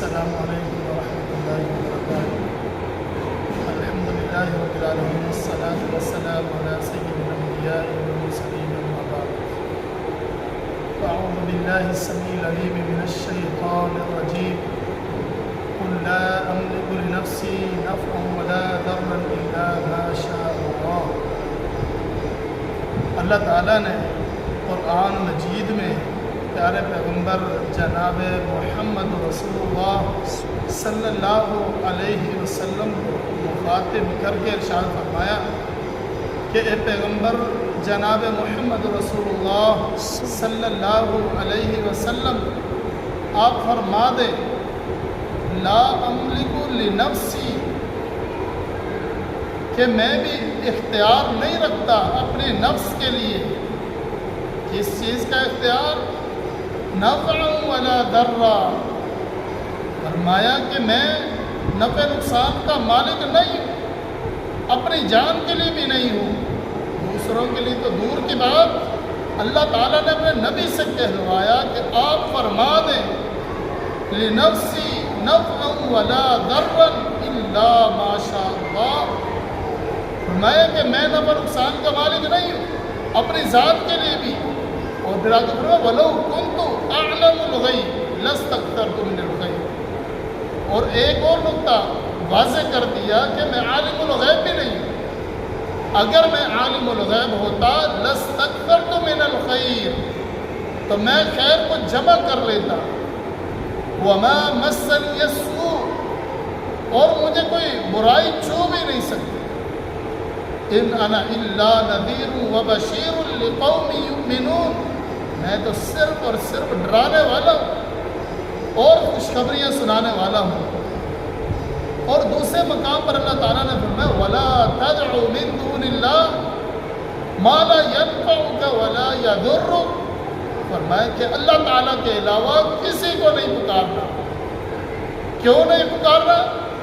السلام علیکم ورحمۃ اللہ وبرکاتہ۔ الحمد للہ رب العالمین والصلاة والسلام علی سید الانبیاء والمرسلین اما بعد۔ اعوذ باللہ السمیع العلیم من الشیطان الرجیم۔ قل لا املک لنفسی نفعا ولا ضرا الا ما شاء اللہ۔ اللہ تعالیٰ نے قرآن مجید میں پیارے پیغمبر جناب محمد رسول اللہ صلی اللہ علیہ وسلم کو مخاطب کر کے ارشاد فرمایا کہ اے پیغمبر جناب محمد رسول اللہ صلی اللہ علیہ وسلم آپ فرما دیں لا املک لنفسی کہ میں بھی اختیار نہیں رکھتا اپنے نفس کے لیے۔ کس چیز کا اختیار؟ نفع ولا ضرا۔ فرمایا کہ میں نفع نقصان کا مالک نہیں ہوں، اپنی جان کے لیے بھی نہیں ہوں، دوسروں کے لیے تو دور کی بات۔ اللہ تعالیٰ نے اپنے نبی سے کہلوایا کہ آپ فرما دیں لنفسی نفع ولا ضرا الا ما شاء اللہ۔ فرمایا کہ میں نفع نقصان کا مالک نہیں ہوں، اپنی ذات کے لیے بھی، اور پھر آگے فرمایا وَلَوْ كُنْتُ أَعْلَمُ الْغَيْبَ لَاسْتَكْثَرْتُ مِنَ الْخَيْرِ۔ اور ایک اور نقطہ واضح کر دیا کہ میں عالم الغیب بھی نہیں ہوں، اگر میں عالم الغیب ہوتا لَاسْتَكْثَرْتُ مِنَ الْخَيْرِ تو میں خیر کو جمع کر لیتا۔ وَمَا مَسَّنِيَ السُّوءُ اور مجھے کوئی برائی چھو بھی نہیں سکتی۔ ان انا الا نذیر وبشیر لقوم یؤمنون، میں تو صرف اور صرف ڈرانے والا ہوں اور خوشخبریاں سنانے والا ہوں۔ اور دوسرے مقام پر اللہ تعالیٰ نے فرمایا ولا تدعوا من دون اللہ ما لا ينفعك ولا يضرك۔ فرمایا کہ اللہ تعالیٰ کے علاوہ کسی کو نہیں پکارنا۔ کیوں نہیں پکارنا؟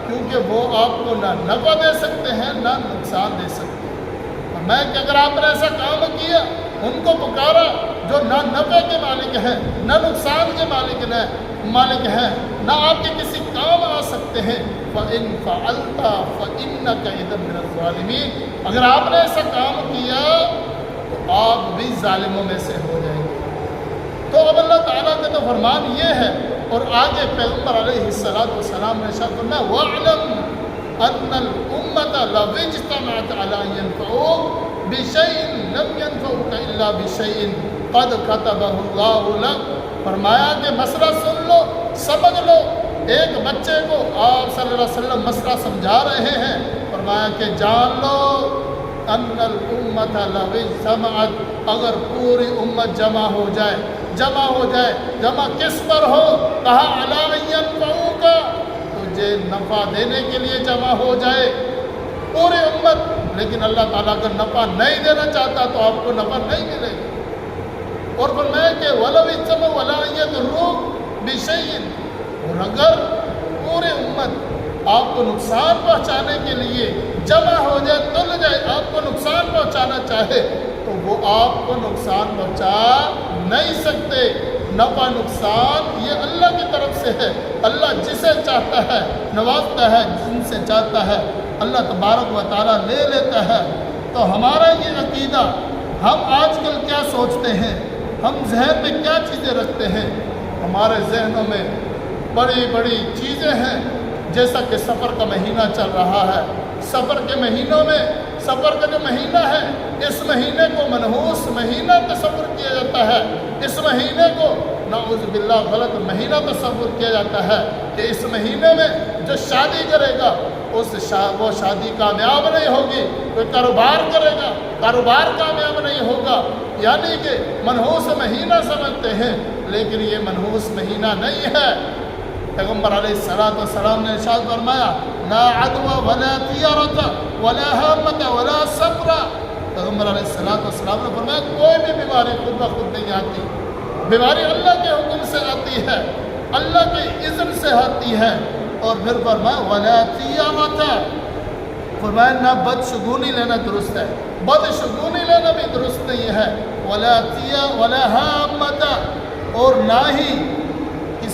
کیونکہ وہ آپ کو نہ نفع دے سکتے ہیں نہ نقصان دے سکتے ہیں۔ میں کہ اگر آپ نے ایسا کام کیا، ان کو پکارا جو نہ نفع کے مالک ہیں نہ نقصان کے مالک ہیں، نہ آپ کے کسی کام آ سکتے ہیں، فَإِن فَعَلْتَ فَإِنَّكَ إِذًا مِنَ الظَّالِمِينَ، اگر آپ نے ایسا کام کیا تو آپ بھی ظالموں میں سے ہو جائیں گے۔ تو اب اللہ تعالیٰ کا تو فرمان یہ ہے، اور آگے پیغمبر علیہ السلام نے ارشاد فرمایا وَاعْلَمْ أَنَّ الْأُمَّةَ لَوْ اجْتَمَعَتْ عَلَىٰ أَن يَنفَعُوكَ بِشَيْءٍ لَمْ يَنفَعُوكَ إِلَّا بِشَيْءٍ قَدْ كَتَبَهُ اللَّهُ لَكَ۔ فرمایا کہ مسئلہ سن لو، سمجھ لو۔ ایک بچے کو آپ صلی اللہ علیہ وسلم مسئلہ سمجھا رہے ہیں، فرمایا کہ جان لو ان الامت لو اجتمعت، اگر پوری امت جمع ہو جائے، جمع کس پر ہو؟ کہا علی ان ینفعوک، تجھے نفع دینے کے لیے جمع ہو جائے پوری امت، لیکن اللہ تعالیٰ اگر نفع نہیں دینا چاہتا تو آپ کو نفع نہیں ملے گا۔ اور فرمایا کہ وَلَوْ اجْتَمَعُوا عَلَىٰ أَن يَضُرُّوكَ بِشَيْءٍ، اور اگر پوری امت آپ کو نقصان پہنچانے کے لیے جمع ہو جائے، تل جائے، آپ کو نقصان پہنچانا چاہے تو وہ آپ کو نقصان پہنچا نہیں سکتے۔ نفع نقصان یہ اللہ کی طرف سے ہے، اللہ جسے چاہتا ہے نوازتا ہے، جن سے چاہتا ہے اللہ تبارک و تعالیٰ لے لیتا ہے۔ تو ہمارا یہ عقیدہ، ہم آج کل کیا سوچتے ہیں، ہم ذہن میں کیا چیزیں رکھتے ہیں؟ ہمارے ذہنوں میں بڑی بڑی چیزیں ہیں، جیسا کہ سفر کا مہینہ چل رہا ہے، سفر کے مہینوں میں، سفر کا جو مہینہ ہے اس مہینے کو منحوس مہینہ تصور کیا جاتا ہے، اس مہینے کو نعوذ باللہ غلط مہینہ تصور کیا جاتا ہے کہ اس مہینے میں جو شادی کرے گا وہ شادی کامیاب نہیں ہوگی، کوئی کاروبار کرے گا کاروبار کامیاب نہیں ہوگا، یعنی کہ منحوس مہینہ سمجھتے ہیں، لیکن یہ منحوس مہینہ نہیں ہے۔ پیغمبر علیہ السلام نے ارشاد فرمایا لا عدوى ولا طیرۃ ولا حامۃ ولا صبر۔ پیغمبر علیہ السلام نے فرمایا کوئی بھی بیماری خود بخود نہیں آتی، بیماری اللہ کے حکم سے آتی ہے، اللہ کے اذن سے آتی ہے۔ اور پھر فرمایا ولا طیرۃ، فرمایا نہ بدشگونی لینا درست ہے، بدشگونی لینا بھی درست نہیں ہے، ولا حامۃ، اور نہ ہی